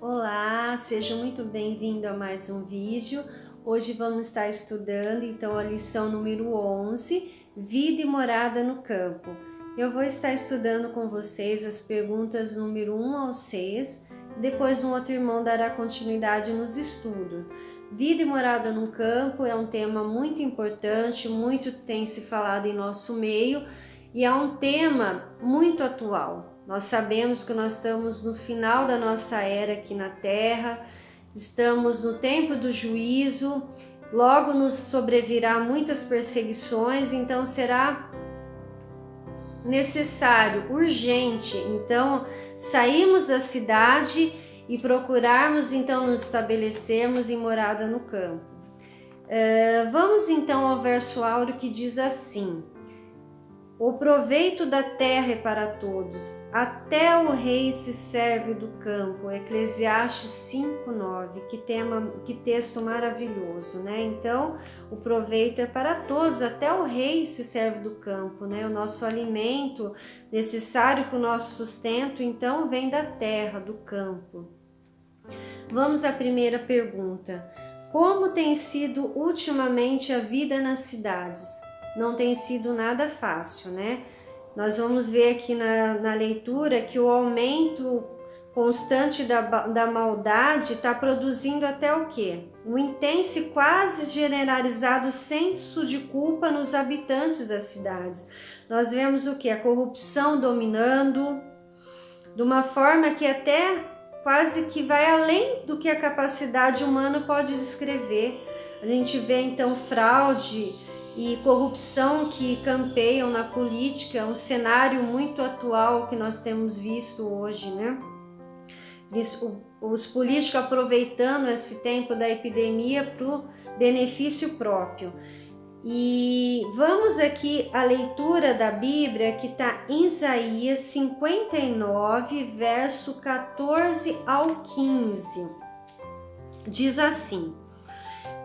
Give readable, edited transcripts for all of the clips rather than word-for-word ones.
Olá, seja muito bem-vindo a mais um vídeo. Hoje vamos estar estudando então a lição número 11, Vida e Morada no Campo. Eu vou estar estudando com vocês as perguntas número 1 ao 6, depois um outro irmão dará continuidade nos estudos. Vida e morada no campo é um tema muito importante, muito tem se falado em nosso meio e é um tema muito atual. Nós sabemos que nós estamos no final da nossa era aqui na Terra, estamos no tempo do juízo, logo nos sobrevirá muitas perseguições, então será necessário, urgente, então sairmos da cidade e procurarmos então nos estabelecermos em morada no campo. Vamos então ao verso áureo que diz assim: o proveito da terra é para todos, até o rei se serve do campo. Eclesiastes 5:9, que texto maravilhoso, né? Então, o proveito é para todos, até o rei se serve do campo, né? O nosso alimento necessário para o nosso sustento, então, vem da terra, do campo. Vamos à primeira pergunta. Como tem sido ultimamente a vida nas cidades? Não tem sido nada fácil, né? Nós vamos ver aqui na leitura que o aumento constante da maldade está produzindo até o quê? Um intenso e quase generalizado senso de culpa nos habitantes das cidades. Nós vemos o quê? A corrupção dominando, de uma forma que até quase que vai além do que a capacidade humana pode descrever. A gente vê então fraude e corrupção que campeiam na política, um cenário muito atual que nós temos visto hoje, né? Os políticos aproveitando esse tempo da epidemia para o benefício próprio. E vamos aqui à leitura da Bíblia que está em Isaías 59, verso 14 ao 15. Diz assim: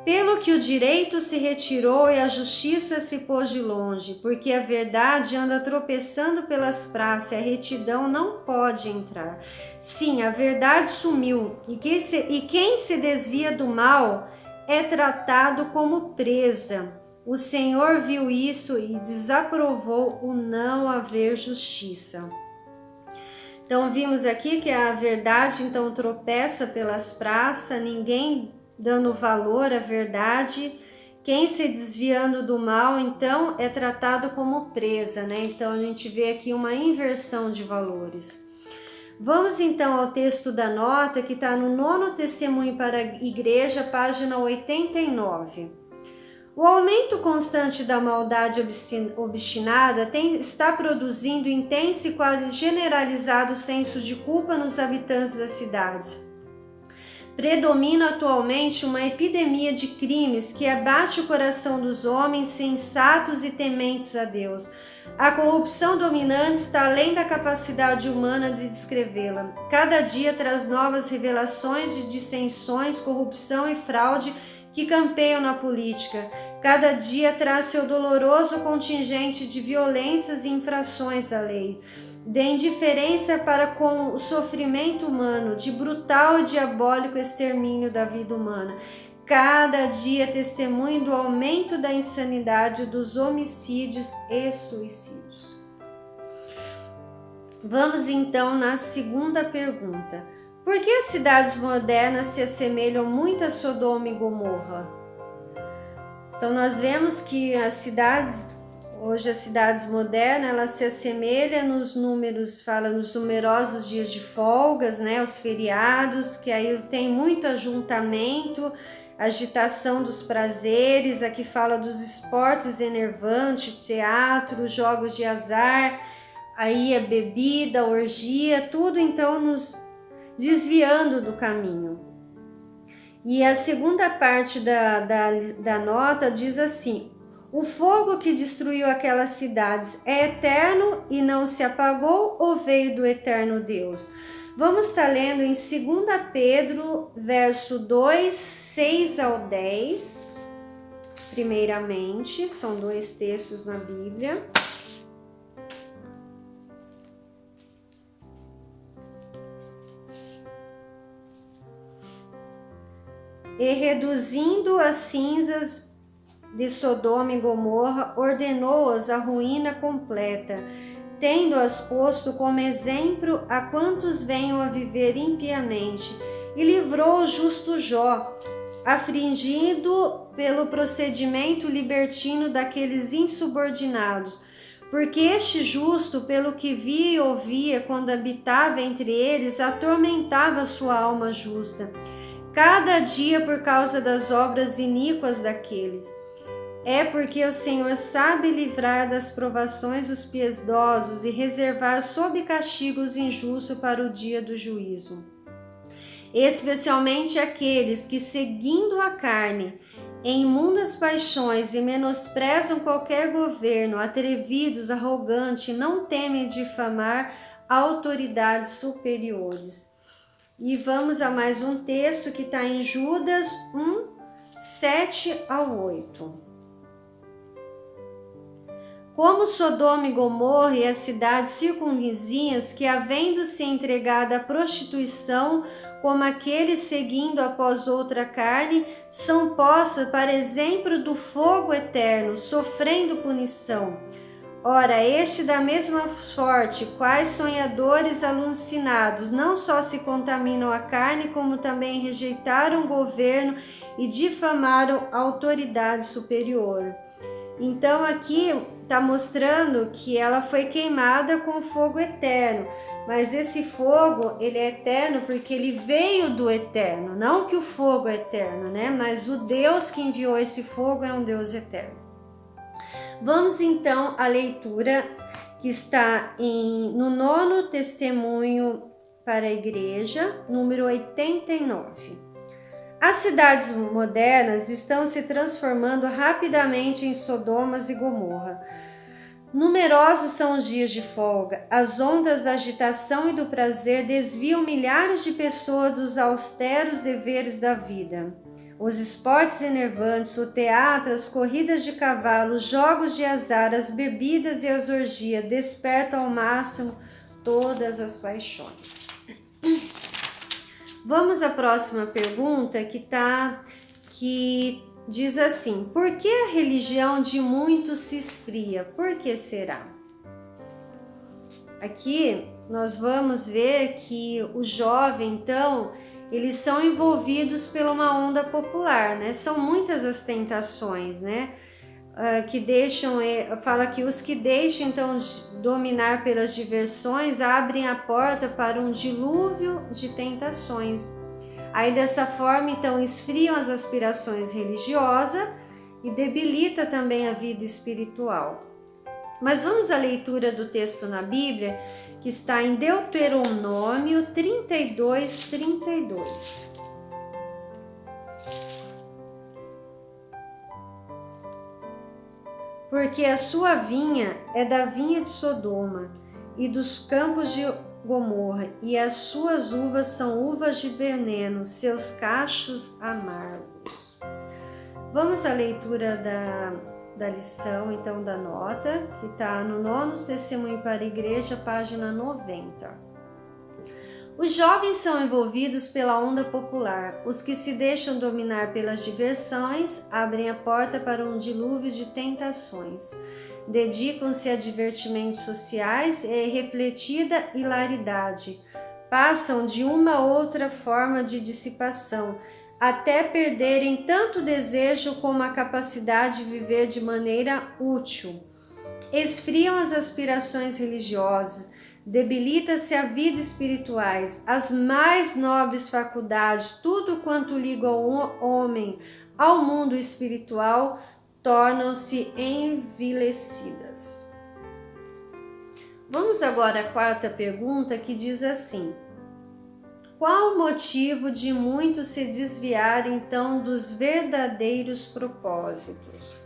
pelo que o direito se retirou e a justiça se pôs de longe, porque a verdade anda tropeçando pelas praças e a retidão não pode entrar. Sim, a verdade sumiu, e quem se desvia do mal é tratado como presa. O Senhor viu isso e desaprovou o não haver justiça. Então vimos aqui que a verdade então tropeça pelas praças, ninguém dando valor à verdade. Quem se desviando do mal, então, é tratado como presa, né? Então, a gente vê aqui uma inversão de valores. Vamos, então, ao texto da nota, que está no Nono Testemunho para a Igreja, página 89. O aumento constante da maldade obstinada está produzindo intenso e quase generalizado senso de culpa nos habitantes das cidades. Predomina atualmente uma epidemia de crimes que abate o coração dos homens sensatos e tementes a Deus. A corrupção dominante está além da capacidade humana de descrevê-la. Cada dia traz novas revelações de dissensões, corrupção e fraude que campeiam na política. Cada dia traz seu doloroso contingente de violências e infrações da lei, de indiferença para com o sofrimento humano, de brutal e diabólico extermínio da vida humana. Cada dia testemunho do aumento da insanidade, dos homicídios e suicídios. Vamos então na segunda pergunta. Por que as cidades modernas se assemelham muito a Sodoma e Gomorra? Então nós vemos que hoje as cidades modernas, elas se assemelham nos números, fala nos numerosos dias de folgas, né, os feriados, que aí tem muito ajuntamento, agitação dos prazeres, aqui fala dos esportes enervantes, teatro, jogos de azar, aí a bebida, a orgia, tudo então nos desviando do caminho. E a segunda parte da nota diz assim: o fogo que destruiu aquelas cidades é eterno e não se apagou ou veio do eterno Deus? Vamos estar lendo em 2 Pedro, verso 2, 6 ao 10. Primeiramente, são 2 textos na Bíblia. e reduzindo as cinzas de Sodoma e Gomorra, ordenou-as à ruína completa, tendo-as posto como exemplo a quantos venham a viver impiamente, e livrou o justo Jó, afligido pelo procedimento libertino daqueles insubordinados, porque este justo, pelo que via e ouvia quando habitava entre eles, atormentava sua alma justa, cada dia por causa das obras iníquas daqueles. É porque o Senhor sabe livrar das provações os piedosos e reservar sob castigo os injustos para o dia do juízo. Especialmente aqueles que, seguindo a carne, em imundas paixões e menosprezam qualquer governo, atrevidos, arrogantes, não temem difamar autoridades superiores. E vamos a mais um texto que está em Judas 1, 7 ao 8. Como Sodoma e Gomorra e as cidades circunvizinhas, que havendo-se entregado à prostituição, como aqueles seguindo após outra carne, são postas para exemplo do fogo eterno, sofrendo punição. Ora, este da mesma sorte, quais sonhadores alucinados, não só se contaminam a carne, como também rejeitaram o governo e difamaram a autoridade superior. Então aqui está mostrando que ela foi queimada com fogo eterno, mas esse fogo, ele é eterno porque ele veio do eterno, não que o fogo é eterno, né? Mas o Deus que enviou esse fogo é um Deus eterno. Vamos então à leitura que está no 9º testemunho para a igreja, número 89. As cidades modernas estão se transformando rapidamente em Sodomas e Gomorra. Numerosos são os dias de folga. As ondas da agitação e do prazer desviam milhares de pessoas dos austeros deveres da vida. Os esportes enervantes, o teatro, as corridas de cavalo, os jogos de azar, as bebidas e as orgias despertam ao máximo todas as paixões. Vamos à próxima pergunta que diz assim: por que a religião de muitos se esfria? Por que será? Aqui nós vamos ver que o jovem, então, eles são envolvidos por uma onda popular, né? São muitas as tentações, né? Que deixam, fala que os que deixam então dominar pelas diversões abrem a porta para um dilúvio de tentações. Aí dessa forma então esfriam as aspirações religiosas e debilita também a vida espiritual. Mas vamos à leitura do texto na Bíblia, que está em Deuteronômio 32, 32. Porque a sua vinha é da vinha de Sodoma e dos campos de Gomorra, e as suas uvas são uvas de veneno, seus cachos amargos. Vamos à leitura da lição, então, da nota, que está no 9º Testemunho para a Igreja, página 90. Os jovens são envolvidos pela onda popular. Os que se deixam dominar pelas diversões abrem a porta para um dilúvio de tentações. Dedicam-se a divertimentos sociais e refletida hilaridade. Passam de uma outra forma de dissipação, até perderem tanto o desejo como a capacidade de viver de maneira útil. Esfriam as aspirações religiosas, debilita-se a vida espirituais, as mais nobres faculdades, tudo quanto liga o homem ao mundo espiritual, tornam-se envilecidas. Vamos agora à quarta pergunta, que diz assim: qual o motivo de muitos se desviarem então dos verdadeiros propósitos?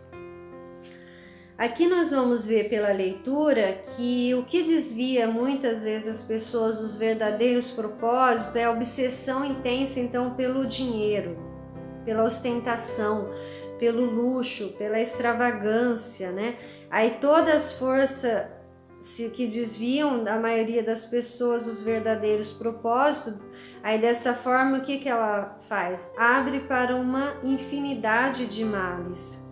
Aqui nós vamos ver pela leitura que o que desvia muitas vezes as pessoas dos verdadeiros propósitos é a obsessão intensa então pelo dinheiro, pela ostentação, pelo luxo, pela extravagância, né? Aí todas as que desviam a maioria das pessoas dos verdadeiros propósitos, aí dessa forma o que ela faz? Abre para uma infinidade de males.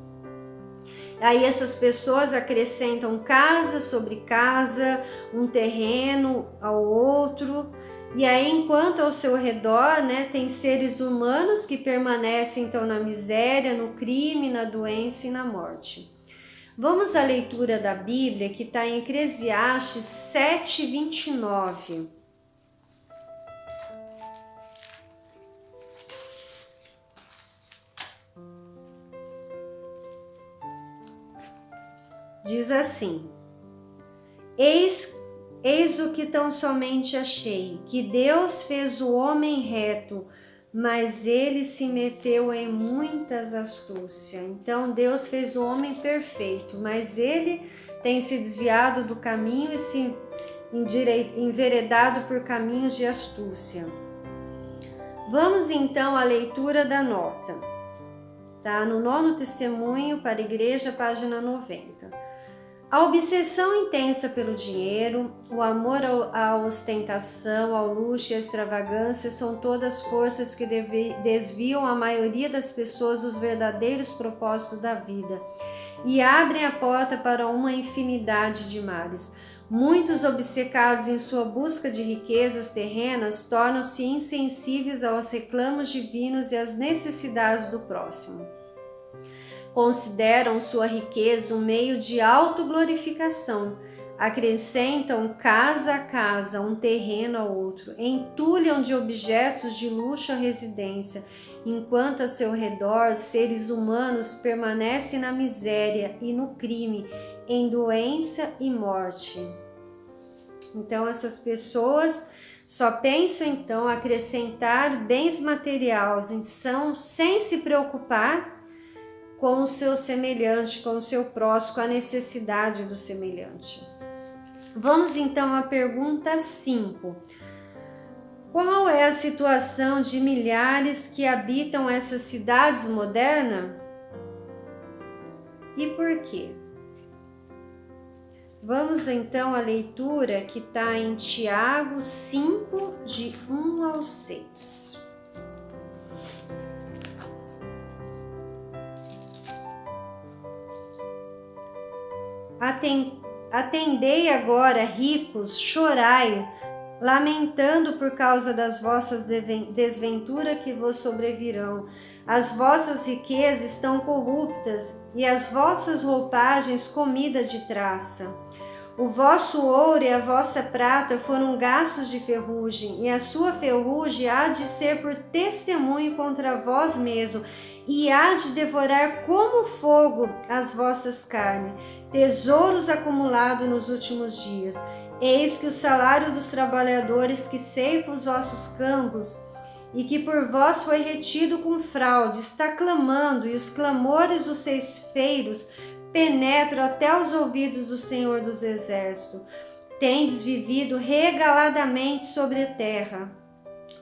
Aí essas pessoas acrescentam casa sobre casa, um terreno ao outro, e aí enquanto ao seu redor, né, tem seres humanos que permanecem então na miséria, no crime, na doença e na morte. Vamos à leitura da Bíblia que está em Eclesiastes 7:29. Diz assim: Eis o que tão somente achei, que Deus fez o homem reto, mas ele se meteu em muitas astúcias. Então Deus fez o homem perfeito, mas ele tem se desviado do caminho e se enveredado por caminhos de astúcia. Vamos então à leitura da nota. Tá? No Nono Testemunho para a Igreja, página 90. A obsessão intensa pelo dinheiro, o amor à ostentação, ao luxo e à extravagância são todas forças que desviam a maioria das pessoas dos verdadeiros propósitos da vida e abrem a porta para uma infinidade de males. Muitos obcecados em sua busca de riquezas terrenas tornam-se insensíveis aos reclamos divinos e às necessidades do próximo. Consideram sua riqueza um meio de autoglorificação, acrescentam casa a casa, um terreno ao outro, entulham de objetos de luxo a residência, enquanto a seu redor seres humanos permanecem na miséria e no crime, em doença e morte. Então essas pessoas só pensam então acrescentar bens materiais, sem se preocupar com o seu semelhante, com o seu próximo, com a necessidade do semelhante. Vamos então à pergunta 5. Qual é a situação de milhares que habitam essas cidades modernas? E por quê? Vamos então à leitura que está em Tiago 5, de 1 ao 6. Atendei agora, ricos, chorai, lamentando por causa das vossas desventuras que vos sobrevirão. As vossas riquezas estão corruptas, e as vossas roupagens comida de traça. O vosso ouro e a vossa prata foram gastos de ferrugem, e a sua ferrugem há de ser por testemunho contra vós mesmo, e há de devorar como fogo as vossas carnes, tesouros acumulados nos últimos dias. Eis que o salário dos trabalhadores que ceifam os vossos campos e que por vós foi retido com fraude, está clamando, e os clamores dos ceifeiros penetram até os ouvidos do Senhor dos Exércitos. Tendes vivido regaladamente sobre a terra,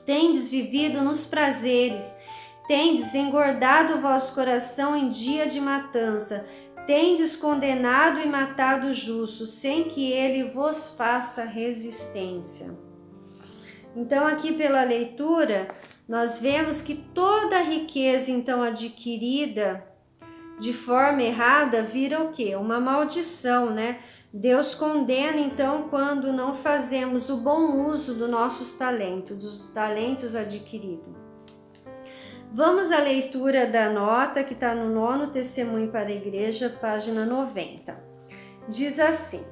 tendes vivido nos prazeres, tendes engordado o vosso coração em dia de matança, tendes condenado e matado o justo, sem que ele vos faça resistência. Então, aqui pela leitura, nós vemos que toda a riqueza então adquirida de forma errada vira o quê? Uma maldição, né? Deus condena então quando não fazemos o bom uso dos nossos talentos, dos talentos adquiridos. Vamos à leitura da nota que está no Nono Testemunho para a Igreja, página 90. Diz assim: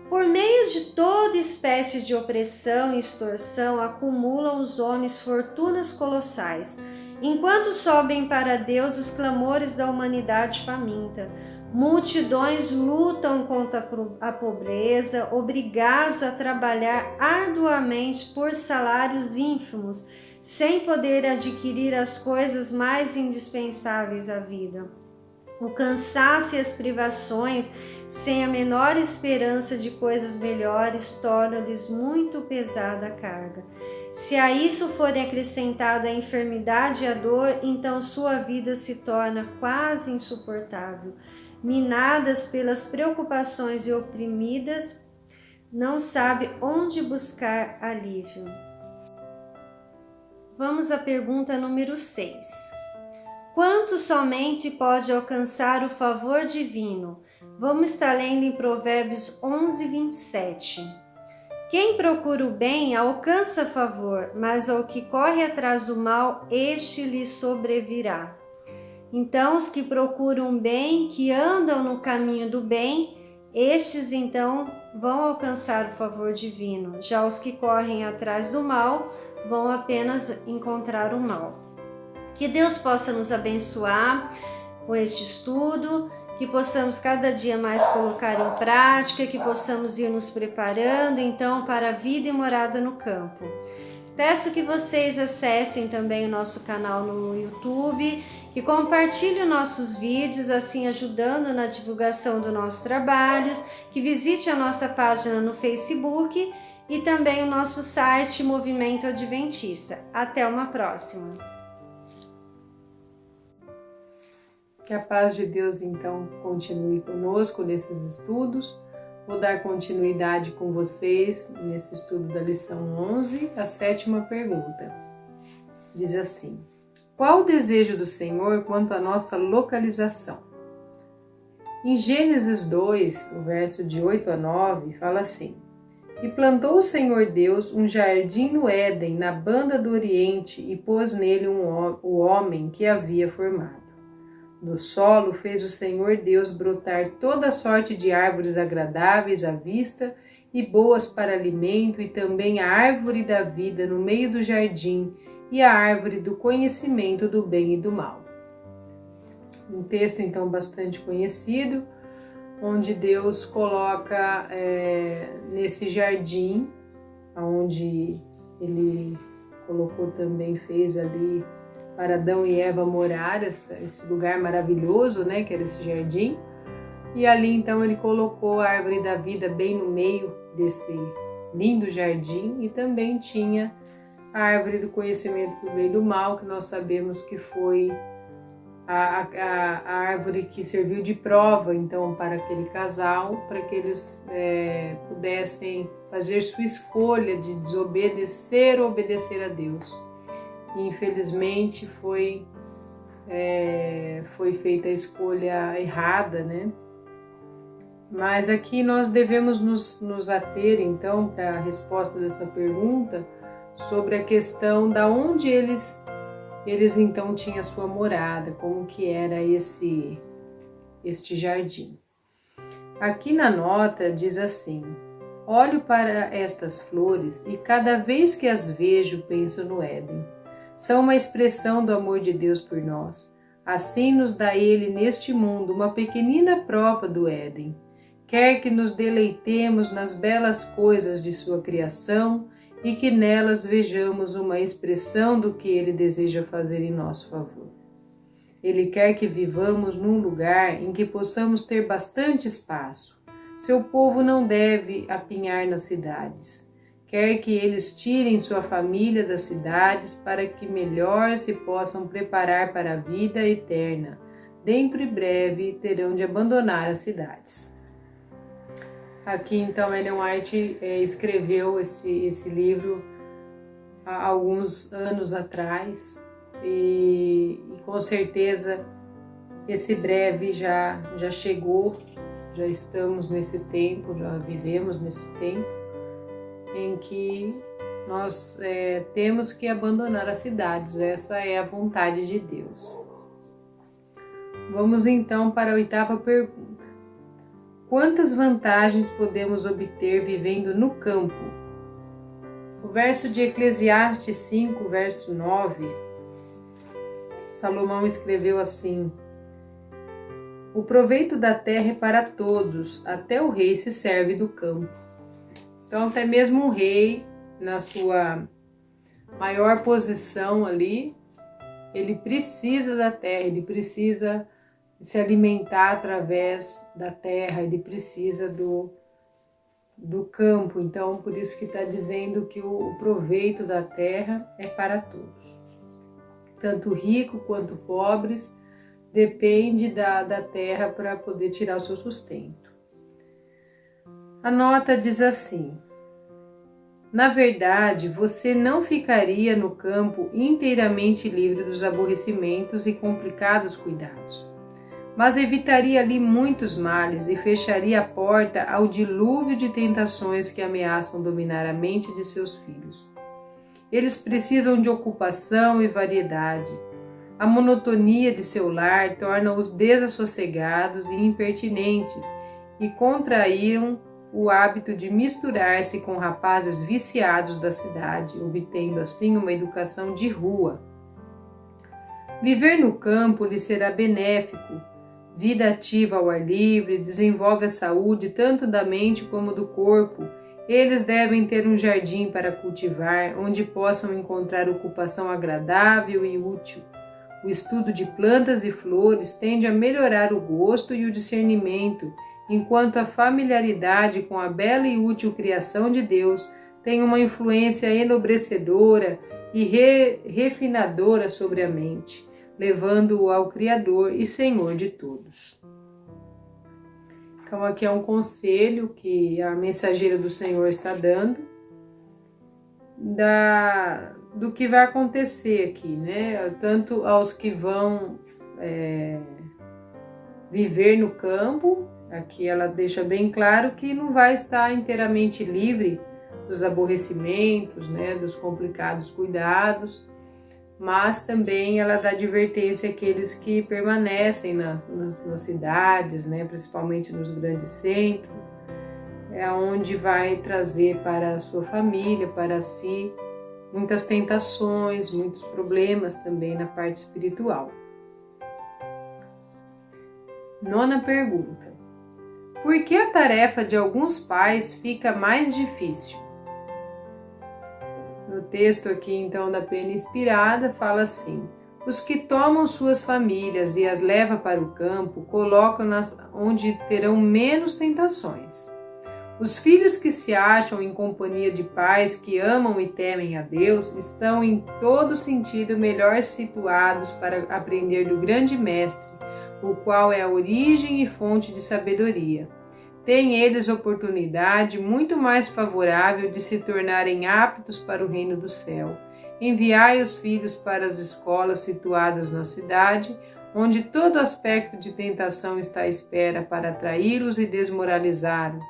por meio de toda espécie de opressão e extorsão, acumulam os homens fortunas colossais, enquanto sobem para Deus os clamores da humanidade faminta. Multidões lutam contra a pobreza, obrigados a trabalhar arduamente por salários ínfimos, sem poder adquirir as coisas mais indispensáveis à vida. O cansaço e as privações, sem a menor esperança de coisas melhores, tornam-lhes muito pesada a carga. Se a isso forem acrescentada a enfermidade e a dor, então sua vida se torna quase insuportável. Minadas pelas preocupações e oprimidas, não sabe onde buscar alívio. Vamos à pergunta número 6. Quanto somente pode alcançar o favor divino? Vamos estar lendo em Provérbios 11, 27. Quem procura o bem alcança favor, mas ao que corre atrás do mal, este lhe sobrevirá. Então, os que procuram o bem, que andam no caminho do bem, estes então vão alcançar o favor divino. Já os que correm atrás do mal vão apenas encontrar o mal. Que Deus possa nos abençoar com este estudo, que possamos cada dia mais colocar em prática, que possamos ir nos preparando então para a vida e morada no campo. Peço que vocês acessem também o nosso canal no YouTube, que compartilhem nossos vídeos, assim ajudando na divulgação dos nossos trabalhos, que visite a nossa página no Facebook e também o nosso site Movimento Adventista. Até uma próxima! Que a paz de Deus, então, continue conosco nesses estudos. Vou dar continuidade com vocês nesse estudo da lição 11, a 7ª pergunta. Diz assim: qual o desejo do Senhor quanto à nossa localização? Em Gênesis 2, o verso de 8 a 9, fala assim: e plantou o Senhor Deus um jardim no Éden, na banda do Oriente, e pôs nele o homem que havia formado. Do solo fez o Senhor Deus brotar toda sorte de árvores agradáveis à vista e boas para alimento, e também a árvore da vida no meio do jardim e a árvore do conhecimento do bem e do mal. Um texto então bastante conhecido, onde Deus coloca nesse jardim, onde Ele colocou também, fez ali para Adão e Eva morar, esse lugar maravilhoso, né, que era esse jardim. E ali então Ele colocou a árvore da vida bem no meio desse lindo jardim, e também tinha a árvore do conhecimento do bem e do mal, que nós sabemos que foi a árvore que serviu de prova então para aquele casal, para que eles pudessem fazer sua escolha de desobedecer ou obedecer a Deus. E infelizmente foi feita a escolha errada, né? Mas aqui nós devemos nos ater então para a resposta dessa pergunta sobre a questão da onde eles então tinham a sua morada, como que era este jardim. Aqui na nota diz assim: olho para estas flores e cada vez que as vejo penso no Éden. São uma expressão do amor de Deus por nós. Assim nos dá Ele neste mundo uma pequenina prova do Éden. Quer que nos deleitemos nas belas coisas de sua criação e que nelas vejamos uma expressão do que Ele deseja fazer em nosso favor. Ele quer que vivamos num lugar em que possamos ter bastante espaço. Seu povo não deve apinhar nas cidades. Quer que eles tirem sua família das cidades para que melhor se possam preparar para a vida eterna. Dentro e breve terão de abandonar as cidades. Aqui então Ellen White escreveu esse livro há alguns anos atrás e com certeza esse breve já chegou, já estamos nesse tempo, já vivemos nesse tempo em que nós temos que abandonar as cidades. Essa é a vontade de Deus. Vamos então para a 8ª pergunta. Quantas vantagens podemos obter vivendo no campo? O verso de Eclesiastes 5, verso 9, Salomão escreveu assim: o proveito da terra é para todos, até o rei se serve do campo. Então, até mesmo um rei, na sua maior posição ali, ele precisa da terra, ele precisa se alimentar através da terra, ele precisa do campo. Então, por isso que está dizendo que o proveito da terra é para todos. Tanto rico quanto pobres, depende da terra para poder tirar o seu sustento. A nota diz assim: na verdade, você não ficaria no campo inteiramente livre dos aborrecimentos e complicados cuidados, mas evitaria ali muitos males e fecharia a porta ao dilúvio de tentações que ameaçam dominar a mente de seus filhos. Eles precisam de ocupação e variedade. A monotonia de seu lar torna-os desassossegados e impertinentes e contraíram o hábito de misturar-se com rapazes viciados da cidade, obtendo assim uma educação de rua. Viver no campo lhe será benéfico. Vida ativa ao ar livre desenvolve a saúde tanto da mente como do corpo. Eles devem ter um jardim para cultivar, onde possam encontrar ocupação agradável e útil. O estudo de plantas e flores tende a melhorar o gosto e o discernimento, enquanto a familiaridade com a bela e útil criação de Deus tem uma influência enobrecedora e refinadora sobre a mente, levando-o ao Criador e Senhor de todos. Então aqui é um conselho que a mensageira do Senhor está dando do que vai acontecer aqui, né? Tanto aos que vão viver no campo. Aqui ela deixa bem claro que não vai estar inteiramente livre dos aborrecimentos, né, dos complicados cuidados, mas também ela dá advertência àqueles que permanecem nas cidades, né, principalmente nos grandes centros, onde vai trazer para a sua família, para si, muitas tentações, muitos problemas também na parte espiritual. Nona pergunta: por que a tarefa de alguns pais fica mais difícil? No texto aqui, então, da Pena Inspirada, fala assim: os que tomam suas famílias e as levam para o campo, colocam-nas onde terão menos tentações. Os filhos que se acham em companhia de pais que amam e temem a Deus estão em todo sentido melhor situados para aprender do grande mestre, o qual é a origem e fonte de sabedoria. Têm eles oportunidade muito mais favorável de se tornarem aptos para o reino do céu. Enviai os filhos para as escolas situadas na cidade, onde todo aspecto de tentação está à espera para atraí-los e desmoralizá-los.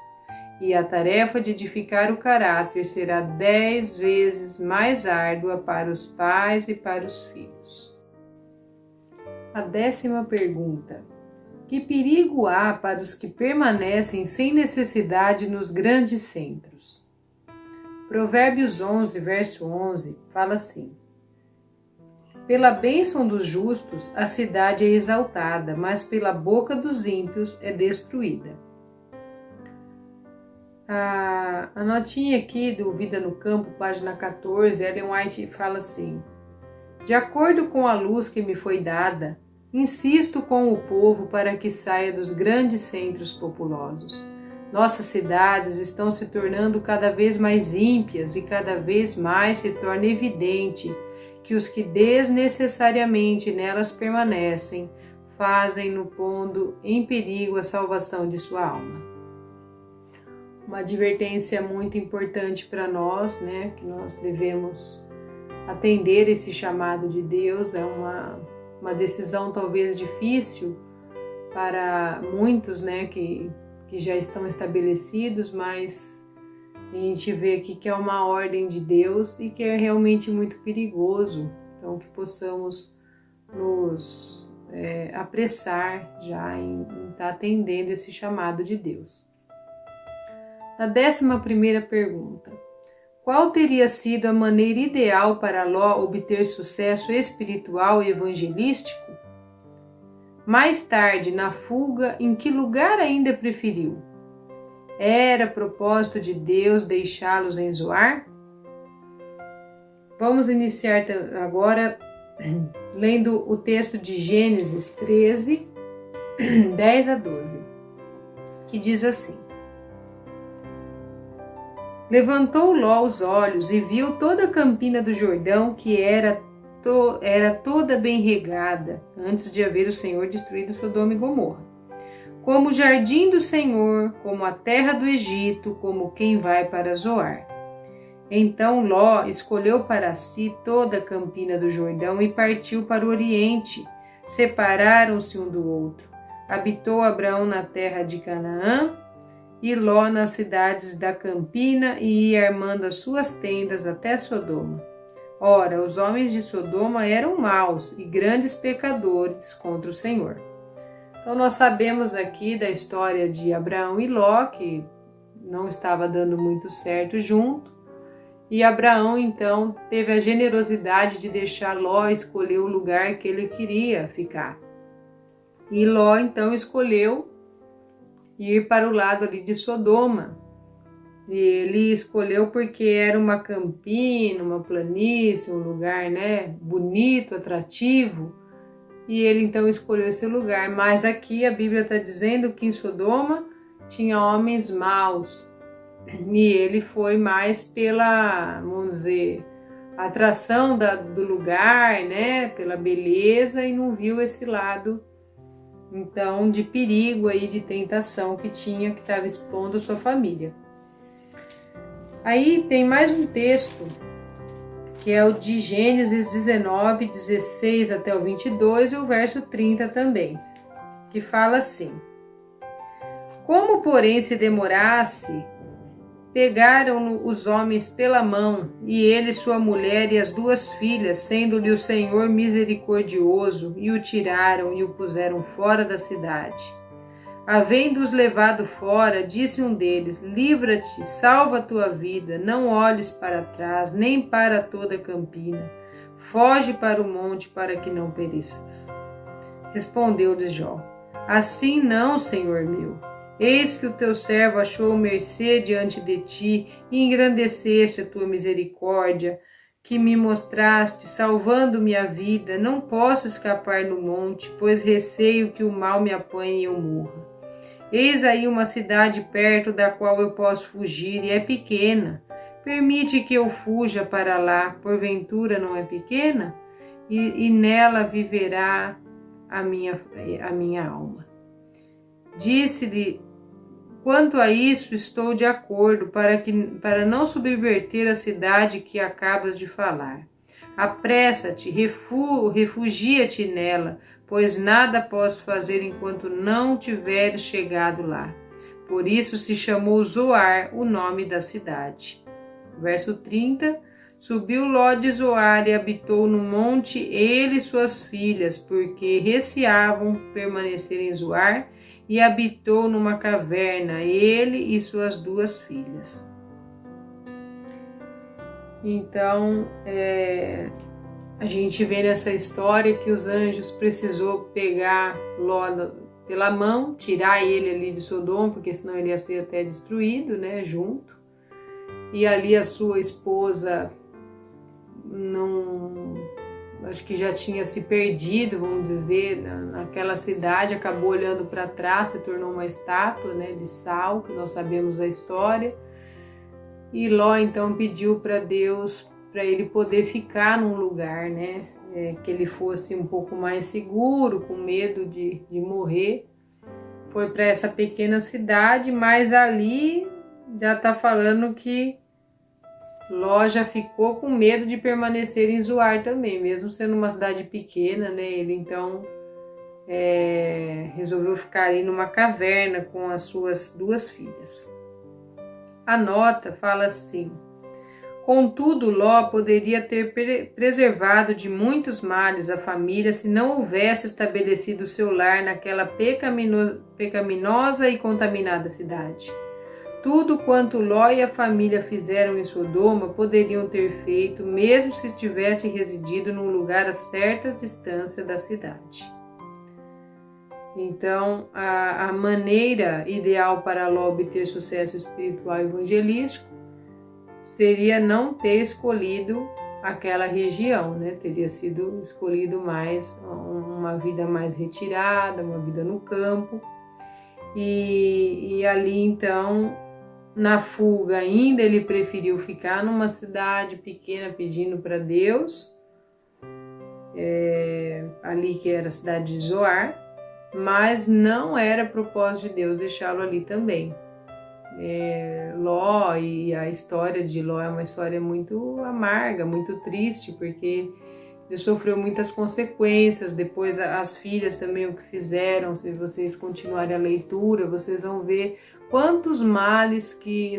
E a tarefa de edificar o caráter será 10 vezes mais árdua para os pais e para os filhos. A 10ª pergunta: que perigo há para os que permanecem sem necessidade nos grandes centros? Provérbios 11, verso 11, fala assim: pela bênção dos justos a cidade é exaltada, mas pela boca dos ímpios é destruída. A notinha aqui do Vida no Campo, página 14, Ellen White fala assim: de acordo com a luz que me foi dada, insisto com o povo para que saia dos grandes centros populosos. Nossas cidades estão se tornando cada vez mais ímpias e cada vez mais se torna evidente que os que desnecessariamente nelas permanecem fazem-no pondo em perigo a salvação de sua alma. Uma advertência muito importante para nós, né, que nós devemos atender esse chamado de Deus. É uma decisão talvez difícil para muitos, né, que já estão estabelecidos, mas a gente vê aqui que é uma ordem de Deus e que é realmente muito perigoso. Então, que possamos nos apressar já em estar atendendo esse chamado de Deus. A 11ª pergunta: qual teria sido a maneira ideal para Ló obter sucesso espiritual e evangelístico? Mais tarde, na fuga, em que lugar ainda preferiu? Era propósito de Deus deixá-los em Zoar? Vamos iniciar agora lendo o texto de Gênesis 13, 10 a 12, que diz assim: levantou Ló os olhos e viu toda a campina do Jordão, que era toda bem regada, antes de haver o Senhor destruído Sodoma e Gomorra. como o jardim do Senhor, como a terra do Egito, como quem vai para Zoar. Então Ló escolheu para si toda a campina do Jordão e partiu para o oriente. Separaram-se um do outro. Habitou Abraão na terra de Canaã e Ló nas cidades da campina e ia armando as suas tendas até Sodoma. Ora, os homens de Sodoma eram maus e grandes pecadores contra o Senhor. Então nós sabemos aqui da história de Abraão e Ló, que não estava dando muito certo junto. E Abraão, então, teve a generosidade de deixar Ló escolher o lugar que ele queria ficar. E Ló, então, escolheu ir para o lado ali de Sodoma. E ele escolheu porque era uma campina, uma planície, um lugar, né, bonito, atrativo. E ele, então, escolheu esse lugar. Mas aqui a Bíblia está dizendo que em Sodoma tinha homens maus. E ele foi mais pela, vamos dizer, atração do lugar, né? Pela beleza, e não viu esse lado, então, de perigo aí, de tentação que tinha, que estava expondo a sua família. Aí tem mais um texto, que é o de Gênesis 19, 16 até o 22 e o verso 30 também, que fala assim: Como, porém, se demorasse, pegaram-no os homens pela mão, e ele, sua mulher e as 2 filhas, sendo-lhe o Senhor misericordioso, e o tiraram e o puseram fora da cidade. Havendo-os levado fora, disse um deles: Livra-te, salva a tua vida, não olhes para trás, nem para toda a campina. Foge para o monte, para que não pereças. Respondeu-lhes Jó: Assim não, Senhor meu. Eis que o teu servo achou mercê diante de ti, e engrandeceste a tua misericórdia, que me mostraste, salvando-me a vida. Não posso escapar no monte, pois receio que o mal me apanhe e eu morra. Eis aí uma cidade perto da qual eu posso fugir, e é pequena. Permite que eu fuja para lá, porventura não é pequena? E nela viverá a minha alma. Disse-lhe: Quanto a isso, estou de acordo, para não subverter a cidade que acabas de falar. Apressa-te, refugia-te nela, pois nada posso fazer enquanto não tiveres chegado lá. Por isso se chamou Zoar, o nome da cidade. Verso 30. Subiu Ló de Zoar e habitou no monte, ele e suas filhas, porque receavam permanecer em Zoar, e habitou numa caverna, ele e suas 2 filhas. Então, a gente vê nessa história que os anjos precisou pegar Ló pela mão, tirar ele ali de Sodoma, porque senão ele ia ser até destruído, né, junto. E ali a sua esposa acho que já tinha se perdido, vamos dizer, naquela cidade, acabou olhando para trás, se tornou uma estátua, né, de sal, que nós sabemos a história. E Ló então pediu para Deus, para ele poder ficar num lugar, né, que ele fosse um pouco mais seguro, com medo de morrer. Foi para essa pequena cidade, mas ali já está falando que Ló já ficou com medo de permanecer em Zoar também, mesmo sendo uma cidade pequena, né? Ele então resolveu ficar aí numa caverna com as suas 2 filhas. A nota fala assim: Contudo, Ló poderia ter preservado de muitos males a família se não houvesse estabelecido seu lar naquela pecaminosa e contaminada cidade. Tudo quanto Ló e a família fizeram em Sodoma poderiam ter feito, mesmo se tivesse residido num lugar a certa distância da cidade. Então, a maneira ideal para Ló obter sucesso espiritual e evangelístico seria não ter escolhido aquela região, né? Teria sido escolhido mais uma vida mais retirada, uma vida no campo. E ali, então, na fuga ainda, ele preferiu ficar numa cidade pequena pedindo para Deus, ali que era a cidade de Zoar, mas não era propósito de Deus deixá-lo ali também. Ló, e a história de Ló é uma história muito amarga, muito triste, porque ele sofreu muitas consequências. Depois as filhas também o que fizeram. Se vocês continuarem a leitura, vocês vão ver quantos males que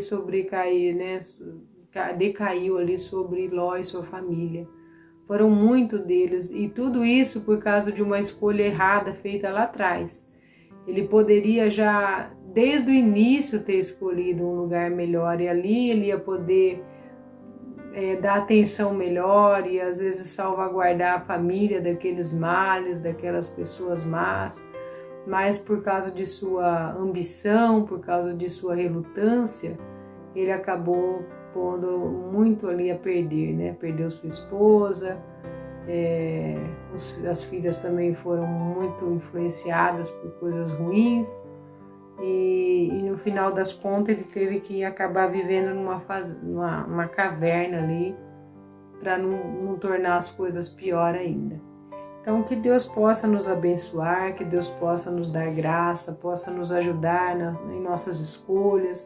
decaiu ali sobre Ló e sua família. Foram muito deles, e tudo isso por causa de uma escolha errada feita lá atrás. Ele poderia já, desde o início, ter escolhido um lugar melhor, e ali ele ia poder dar atenção melhor e às vezes salvaguardar a família daqueles males, daquelas pessoas más, mas por causa de sua ambição, por causa de sua relutância, ele acabou pondo muito ali a perder, né? Perdeu sua esposa, as filhas também foram muito influenciadas por coisas ruins, e no final das contas ele teve que acabar vivendo numa caverna ali, para não tornar as coisas pior ainda. Então, que Deus possa nos abençoar, que Deus possa nos dar graça, possa nos ajudar em nossas escolhas,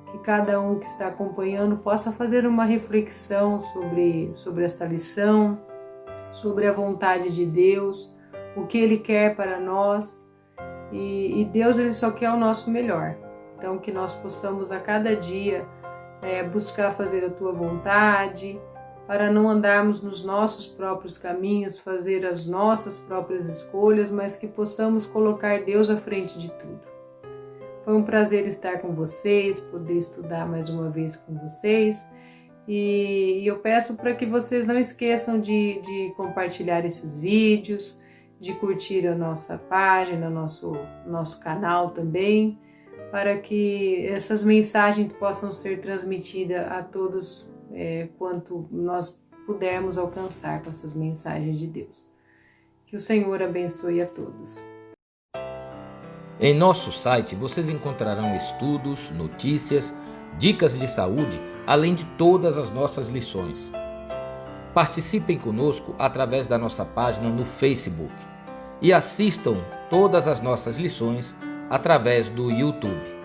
que cada um que está acompanhando possa fazer uma reflexão sobre esta lição, sobre a vontade de Deus, o que Ele quer para nós. E Deus, Ele só quer o nosso melhor. Então, que nós possamos a cada dia buscar fazer a Tua vontade, para não andarmos nos nossos próprios caminhos, fazer as nossas próprias escolhas, mas que possamos colocar Deus à frente de tudo. Foi um prazer estar com vocês, poder estudar mais uma vez com vocês. E eu peço para que vocês não esqueçam de compartilhar esses vídeos, de curtir a nossa página, nosso canal também, para que essas mensagens possam ser transmitidas a todos quanto nós pudermos alcançar com essas mensagens de Deus. Que o Senhor abençoe a todos. Em nosso site vocês encontrarão estudos, notícias, dicas de saúde, além de todas as nossas lições. Participem conosco através da nossa página no Facebook e assistam todas as nossas lições através do YouTube.